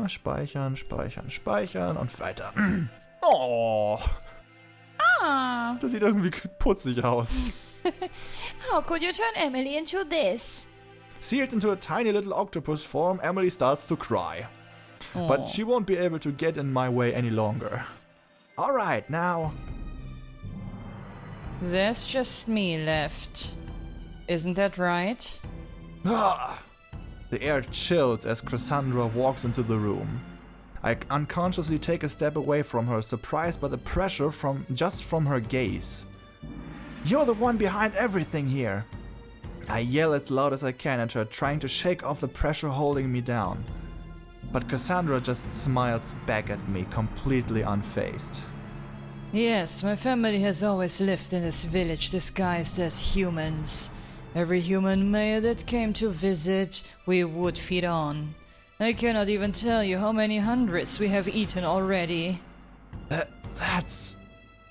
Speichern, speichern, speichern und weiter. Oh, Ah, das sieht irgendwie putzig aus. how could you turn Emily into this? Sealed into a tiny little octopus form, Emily starts to cry. Oh. But she won't be able to get in my way any longer. Alright, now. There's just me left. Isn't that right? Ah! The air chills as Cassandra walks into the room. I unconsciously take a step away from her, surprised by the pressure just from her gaze. You're the one behind everything here. I yell as loud as I can at her, trying to shake off the pressure holding me down. But Cassandra just smiles back at me, completely unfazed. Yes, my family has always lived in this village disguised as humans. Every human male that came to visit, we would feed on. I cannot even tell you how many hundreds we have eaten already. That's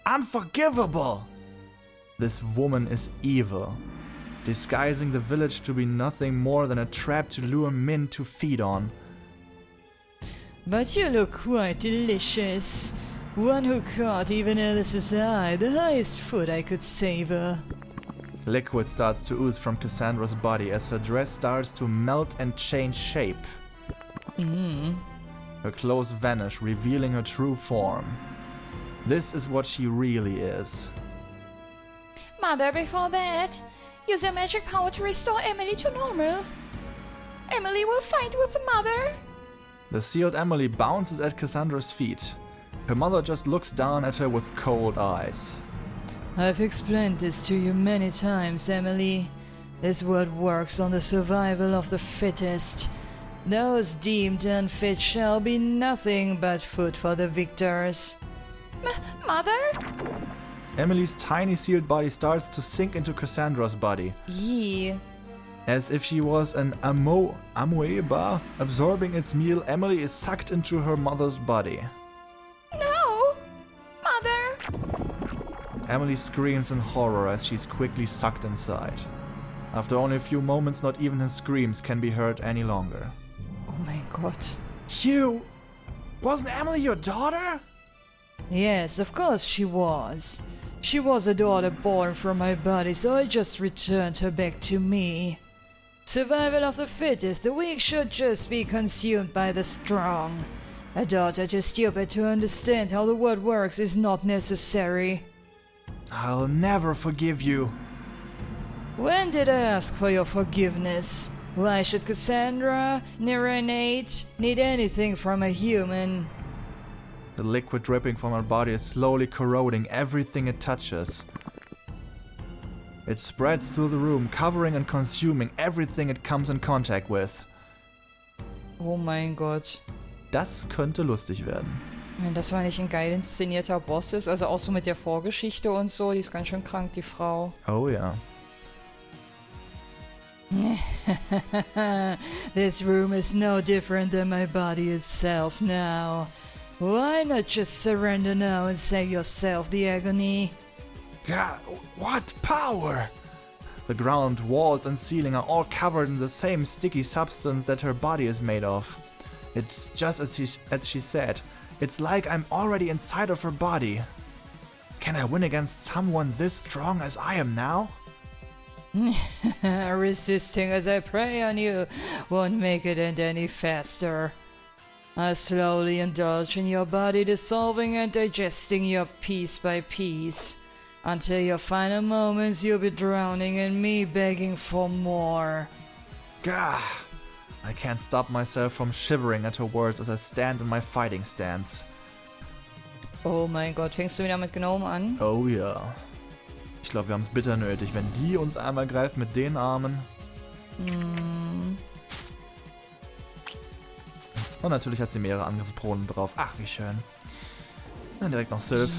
unforgivable! This woman is evil, disguising the village to be nothing more than a trap to lure men to feed on. But you look quite delicious. One who caught even Alice's eye, the highest food I could savor. Liquid starts to ooze from Cassandra's body as her dress starts to melt and change shape. Her clothes vanish, revealing her true form. This is what she really is. Mother, before that, use your magic power to restore Emily to normal. Emily will fight with the mother. The sealed Emily bounces at Cassandra's feet. Her mother just looks down at her with cold eyes. I've explained this to you many times, Emily. This word works on the survival of the fittest. Those deemed unfit shall be nothing but food for the victors. Mother? Emily's tiny sealed body starts to sink into Cassandra's body. Yee. As if she was an amoeba absorbing its meal, Emily is sucked into her mother's body. No! Mother! Emily screams in horror as she's quickly sucked inside. After only a few moments, not even her screams can be heard any longer. Oh my god. You! Wasn't Emily your daughter? Yes, of course she was. She was a daughter born from my body, so I just returned her back to me. Survival of the fittest, the weak should just be consumed by the strong. A daughter too stupid to understand how the world works is not necessary. I'll never forgive you. When did I ask for your forgiveness? Why should Cassandra, Nerenate, need anything from a human? The liquid dripping from her body is slowly corroding everything it touches. It spreads through the room, covering and consuming everything it comes in contact with. Oh mein Gott. Das könnte lustig werden. Wenn das mal nicht ein geil inszenierter Boss ist, also auch so mit der Vorgeschichte und so, die ist ganz schön krank, die Frau. Oh ja. This room is no different than my body itself now. Why not just surrender now and save yourself the agony? God, what power! The ground, walls and ceiling are all covered in the same sticky substance that her body is made of. It's just as she said. It's like I'm already inside of her body. Can I win against someone this strong as I am now? Resisting as I prey on you won't make it end any faster. I slowly indulge in your body, dissolving and digesting you piece by piece. Until your final moments you'll be drowning in me, begging for more. Gah! I can't stop myself from shivering at her words as I stand in my fighting stance. Oh mein Gott, fängst du wieder mit Gnome an? Oh ja. Ich glaube, wir haben es bitter nötig, wenn die uns einmal greifen mit den Armen. Und natürlich hat sie mehrere Angriffe pro Runde drauf. Ach, wie schön. Dann direkt noch Sylph.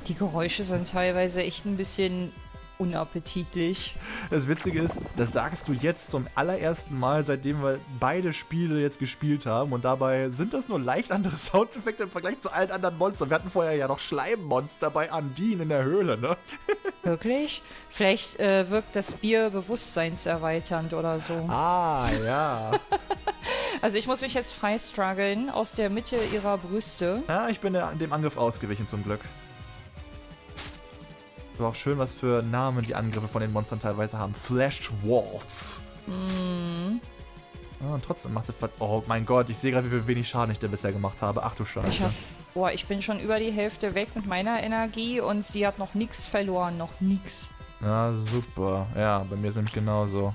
Die Geräusche sind teilweise echt ein bisschen unappetitlich. Das Witzige ist, das sagst du jetzt zum allerersten Mal, seitdem wir beide Spiele jetzt gespielt haben. Und dabei sind das nur leicht andere Soundeffekte im Vergleich zu allen anderen Monstern. Wir hatten vorher ja noch Schleimmonster bei Undine in der Höhle, ne? Wirklich? Vielleicht wirkt das Bier bewusstseinserweiternd oder so. Ah, ja. Also ich muss mich jetzt frei struggeln aus der Mitte ihrer Brüste. Ja, ich bin dem Angriff ausgewichen zum Glück. Aber auch schön, was für Namen die Angriffe von den Monstern teilweise haben. Flashed Walls. Mhm. Ah, und trotzdem macht es... Oh mein Gott, ich sehe gerade, wie wenig Schaden ich dir bisher gemacht habe. Ach du Scheiße. Ich bin schon über die Hälfte weg mit meiner Energie und sie hat noch nichts verloren. Noch nix. Ja, super. Ja, bei mir ist nämlich genauso.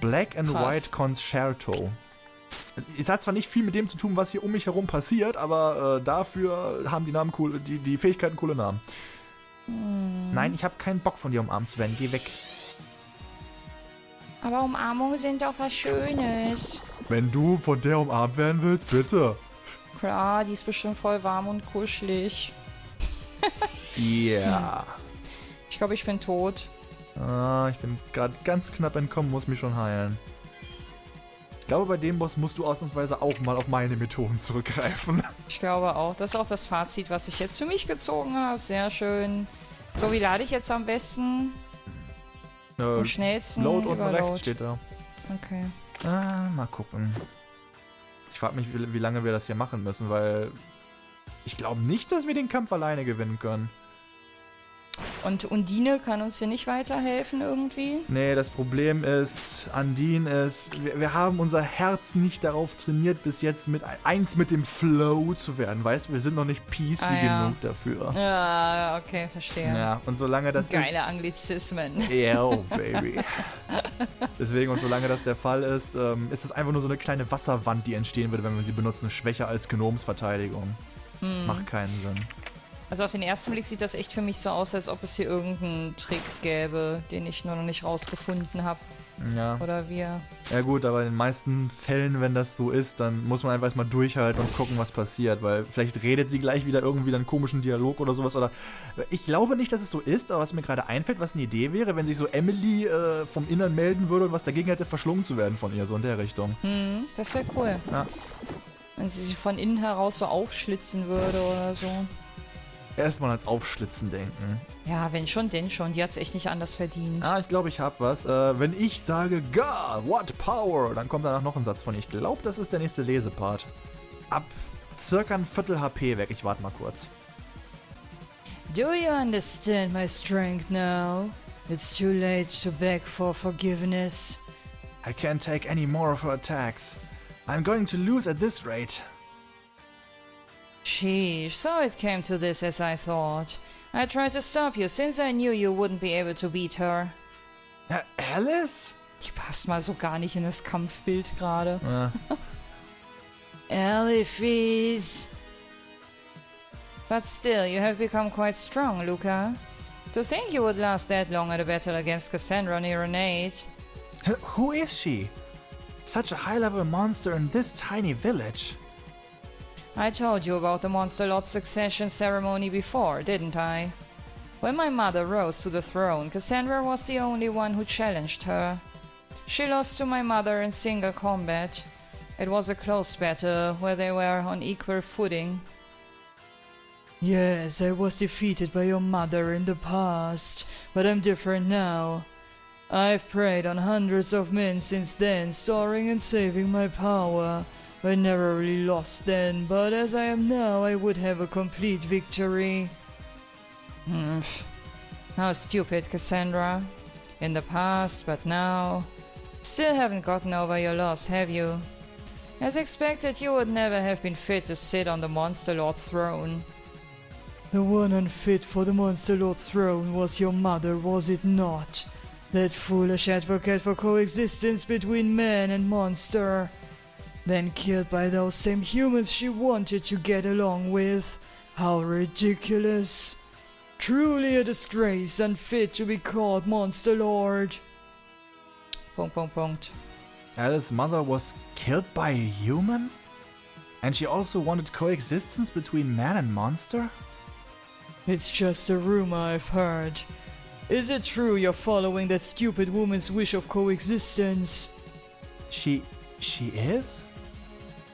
Black and Krass. White Concerto. Es hat zwar nicht viel mit dem zu tun, was hier um mich herum passiert, aber dafür haben die Namen cool, die Fähigkeiten coole Namen. Nein, ich habe keinen Bock von dir umarmt zu werden. Geh weg. Aber Umarmungen sind doch was Schönes. Wenn du von der umarmt werden willst, bitte. Klar, die ist bestimmt voll warm und kuschelig. Ja. Ich glaube, ich bin tot. Ah, ich bin gerade ganz knapp entkommen, muss mich schon heilen. Ich glaube, bei dem Boss musst du ausnahmsweise auch mal auf meine Methoden zurückgreifen. Ich glaube auch. Das ist auch das Fazit, was ich jetzt für mich gezogen habe. Sehr schön. So, wie lade ich jetzt am besten? Am schnellsten? Load unten Überload. rechts steht da. Okay. Mal gucken. Ich frage mich, wie lange wir das hier machen müssen, weil ich glaube nicht, dass wir den Kampf alleine gewinnen können. Und Undine kann uns hier nicht weiterhelfen irgendwie? Nee, das Problem ist, Undine ist, wir haben unser Herz nicht darauf trainiert, bis jetzt eins mit dem Flow zu werden. Weißt du, wir sind noch nicht PC genug dafür. Ja, okay, verstehe. Ja, und solange das Geile Anglizismen. Yeah, oh baby. Deswegen, und solange das der Fall ist, ist es einfach nur so eine kleine Wasserwand, die entstehen würde, wenn wir sie benutzen. Schwächer als Gnomsverteidigung. Macht keinen Sinn. Also auf den ersten Blick sieht das echt für mich so aus, als ob es hier irgendeinen Trick gäbe, den ich nur noch nicht rausgefunden habe. Ja. Oder wir. Ja gut, aber in den meisten Fällen, wenn das so ist, dann muss man einfach erstmal durchhalten und gucken, was passiert. Weil vielleicht redet sie gleich wieder irgendwie einen komischen Dialog oder sowas. Oder ich glaube nicht, dass es so ist, aber was mir gerade einfällt, was eine Idee wäre, wenn sich so Emily vom Innern melden würde und was dagegen hätte, verschlungen zu werden von ihr, so in der Richtung. Das wäre cool. Ja. Wenn sie sich von innen heraus so aufschlitzen würde oder so. Erstmal ans Aufschlitzen denken. Ja, wenn schon, denn schon. Die hat's echt nicht anders verdient. Ah, ich glaube, ich hab was. Wenn ich sage, God, what power, dann kommt danach noch ein Satz von ihr. Ich glaube, das ist der nächste Lesepart. Ab circa ein Viertel HP weg. Ich warte mal kurz. Do you understand my strength now? It's too late to beg for forgiveness. I can't take any more of her attacks. I'm going to lose at this rate. Sheesh, so it came to this as I thought. I tried to stop you since I knew you wouldn't be able to beat her. Alice? Die passt mal so gar nicht in das Kampfbild gerade. Ja. Elifis. But still, you have become quite strong, Luca. To think you would last that long at a battle against Cassandra near an 8. Who is she? Such a high-level monster in this tiny village. I told you about the Monster Lord succession ceremony before, didn't I? When my mother rose to the throne, Cassandra was the only one who challenged her. She lost to my mother in single combat. It was a close battle, where they were on equal footing. Yes, I was defeated by your mother in the past, but I'm different now. I've preyed on hundreds of men since then, storing and saving my power. I never really lost then, but as I am now, I would have a complete victory. How stupid, Cassandra. In the past, but now. Still haven't gotten over your loss, have you? As expected, you would never have been fit to sit on the Monster Lord throne. The one unfit for the Monster Lord throne was your mother, was it not? That foolish advocate for coexistence between man and monster. Then killed by those same humans she wanted to get along with. How ridiculous. Truly a disgrace, unfit to be called Monster Lord. Punkt, Punkt, Punkt. Alice's mother was killed by a human? And she also wanted coexistence between man and monster? It's just a rumor I've heard. Is it true you're following that stupid woman's wish of coexistence? She is?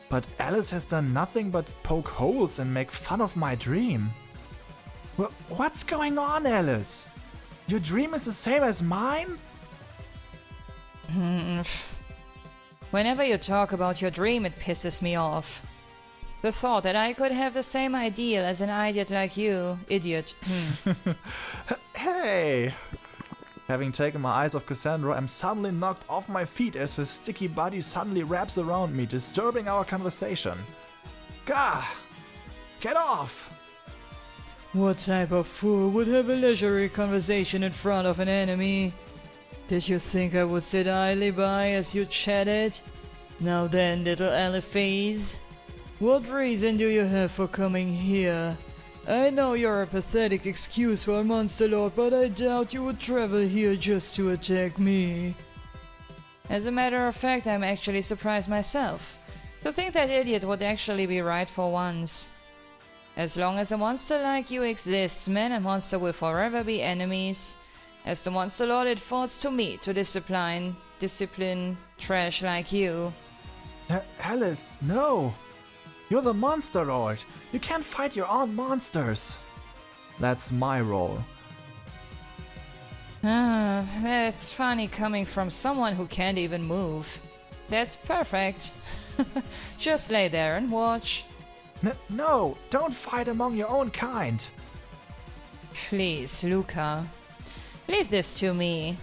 But Alice has done nothing but poke holes and make fun of my dream. What's going on, Alice? Your dream is the same as mine? Whenever you talk about your dream, it pisses me off. The thought that I could have the same ideal as an idiot like you, idiot. Hey! Having taken my eyes off Cassandra, I'm suddenly knocked off my feet as her sticky body suddenly wraps around me, disturbing our conversation. Gah! Get off! What type of fool would have a leisurely conversation in front of an enemy? Did you think I would sit idly by as you chatted? Now then, little Alice, what reason do you have for coming here? I know you're a pathetic excuse for a monster lord, but I doubt you would travel here just to attack me. As a matter of fact, I'm actually surprised myself. To think that idiot would actually be right for once. As long as a monster like you exists, man and monster will forever be enemies. As the monster lord, it falls to me to discipline trash like you. Alice, no! You're the monster lord! You can't fight your own monsters! That's my role. That's funny coming from someone who can't even move. That's perfect. Just lay there and watch. No! Don't fight among your own kind! Please, Luca. Leave this to me.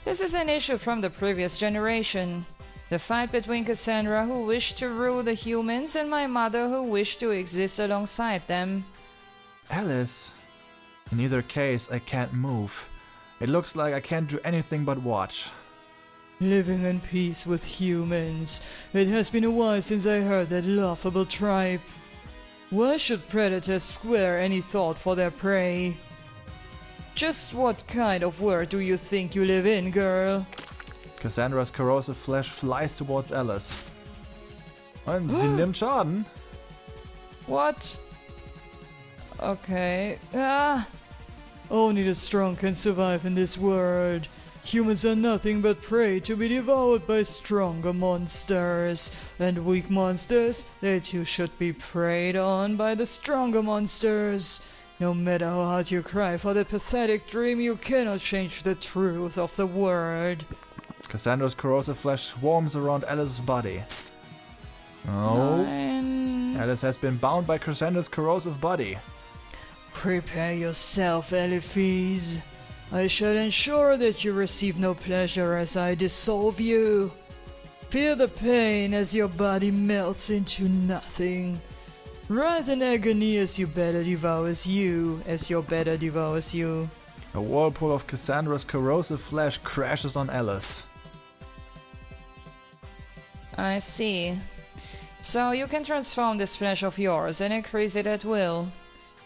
This is an issue from the previous generation. The fight between Cassandra, who wished to rule the humans, and my mother, who wished to exist alongside them. Alice, in either case, I can't move. It looks like I can't do anything but watch. Living in peace with humans. It has been a while since I heard that laughable tripe. Why should predators square any thought for their prey? Just what kind of world do you think you live in, girl? Cassandra's corrosive flesh flies towards Alice. Und sie nimmt Schaden. What? Okay. Only the strong can survive in this world. Humans are nothing but prey to be devoured by stronger monsters. And weak monsters, they too should be preyed on by the stronger monsters. No matter how hard you cry for that pathetic dream, you cannot change the truth of the world. Cassandra's corrosive flesh swarms around Alice's body. Oh. Alice has been bound by Cassandra's corrosive body. Prepare yourself, Alice. I shall ensure that you receive no pleasure as I dissolve you. Feel the pain as your body melts into nothing. Writhe in agony as your bed devours you, A whirlpool of Cassandra's corrosive flesh crashes on Alice. I see. So you can transform this flesh of yours and increase it at will.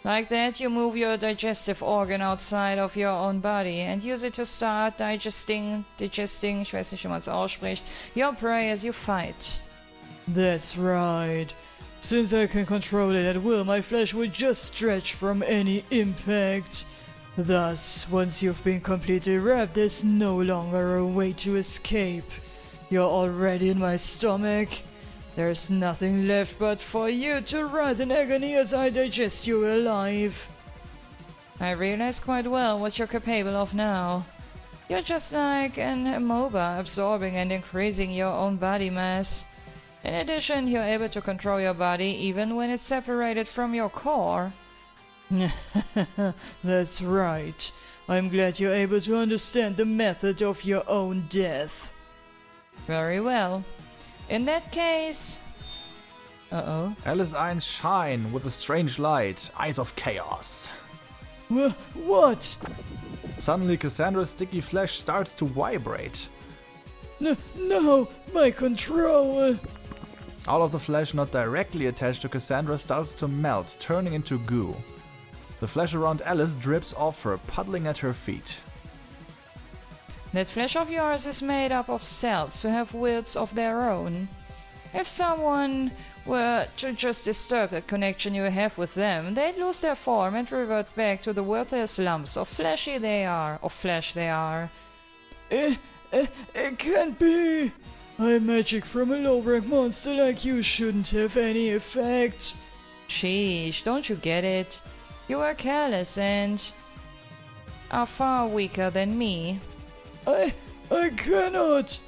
Like that, you move your digestive organ outside of your own body and use it to start digesting, ich weiß nicht, wie man es ausspricht, your prey as you fight. That's right. Since I can control it at will, my flesh will just stretch from any impact. Thus, once you've been completely wrapped, there's no longer a way to escape. You're already in my stomach. There's nothing left but for you to writhe in agony as I digest you alive. I realize quite well what you're capable of now. You're just like an amoeba, absorbing and increasing your own body mass. In addition, you're able to control your body even when it's separated from your core. That's right. I'm glad you're able to understand the method of your own death. Very well. In that case... Alice's eyes shine with a strange light, eyes of chaos. What? Suddenly Cassandra's sticky flesh starts to vibrate. No, my control! All of the flesh not directly attached to Cassandra starts to melt, turning into goo. The flesh around Alice drips off her, puddling at her feet. That flesh of yours is made up of cells who have wills of their own. If someone were to just disturb that connection you have with them, they'd lose their form and revert back to the worthless lumps of flesh they are. It can't be! High magic from a low-rank monster like you shouldn't have any effect. Sheesh, don't you get it? You are careless and are far weaker than me. I cannot!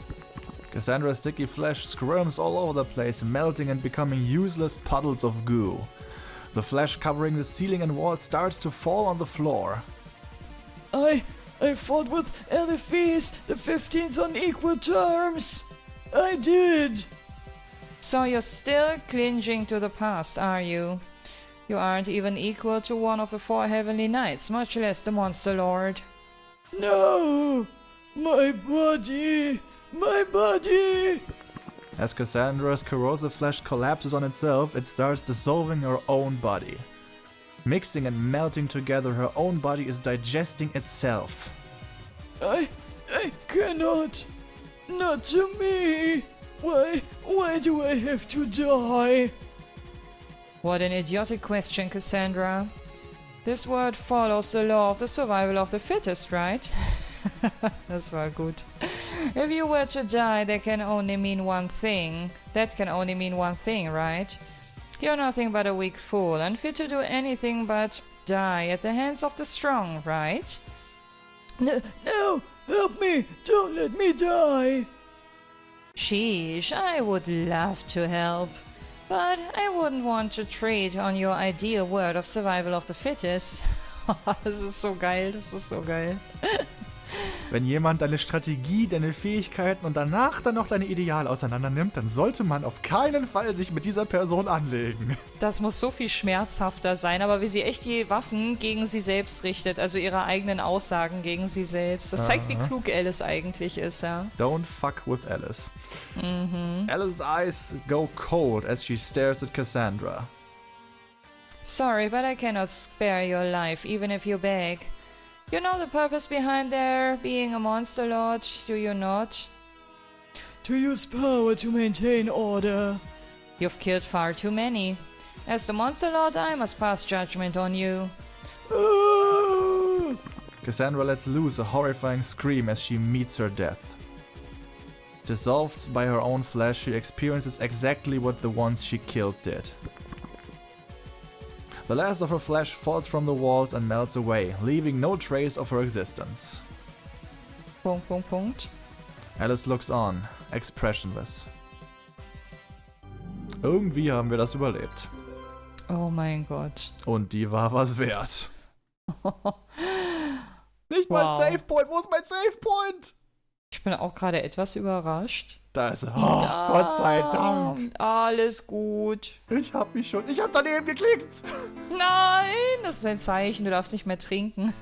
Cassandra's sticky flesh squirms all over the place, melting and becoming useless puddles of goo. The flesh covering the ceiling and walls starts to fall on the floor. I fought with Eliphas, the 15th on equal terms. I did. So you're still clinging to the past, are you? You aren't even equal to one of the 4 heavenly knights, much less the monster lord. No! My body! My body! As Cassandra's corrosive flesh collapses on itself, it starts dissolving her own body. Mixing and melting together, her own body is digesting itself. I cannot! Not to me! Why do I have to die? What an idiotic question, Cassandra. This word follows the law of the survival of the fittest, right? Das war gut. If you were to die, that can only mean one thing, right? You're nothing but a weak fool, unfit to do anything but die at the hands of the strong, right? No, help me! Don't let me die! Sheesh, I would love to help, but I wouldn't want to trade on your ideal word of survival of the fittest. Das ist so geil, das ist so geil. Wenn jemand deine Strategie, deine Fähigkeiten und danach dann noch deine Ideale auseinander nimmt, dann sollte man auf keinen Fall sich mit dieser Person anlegen. Das muss so viel schmerzhafter sein, aber wie sie echt die Waffen gegen sie selbst richtet, also ihre eigenen Aussagen gegen sie selbst. Das zeigt, wie klug Alice eigentlich ist, ja. Don't fuck with Alice. Alice's eyes go cold as she stares at Cassandra. Sorry, but I cannot spare your life, even if you beg. You know the purpose behind there being a monster lord, do you not? To use power to maintain order. You've killed far too many. As the monster lord, I must pass judgment on you. Cassandra lets loose a horrifying scream as she meets her death. Dissolved by her own flesh, she experiences exactly what the ones she killed did. The last of her flesh falls from the walls and melts away, leaving no trace of her existence. Punkt. Alice looks on, expressionless. Irgendwie haben wir das überlebt. Oh mein Gott. Und die war was wert. Nicht mal ein Save Point. Wo ist mein Save Point? Ich bin auch gerade etwas überrascht. Da ist er. Oh, Gott sei Dank. Alles gut. Ich hab daneben geklickt. Nein, das ist ein Zeichen. Du darfst nicht mehr trinken.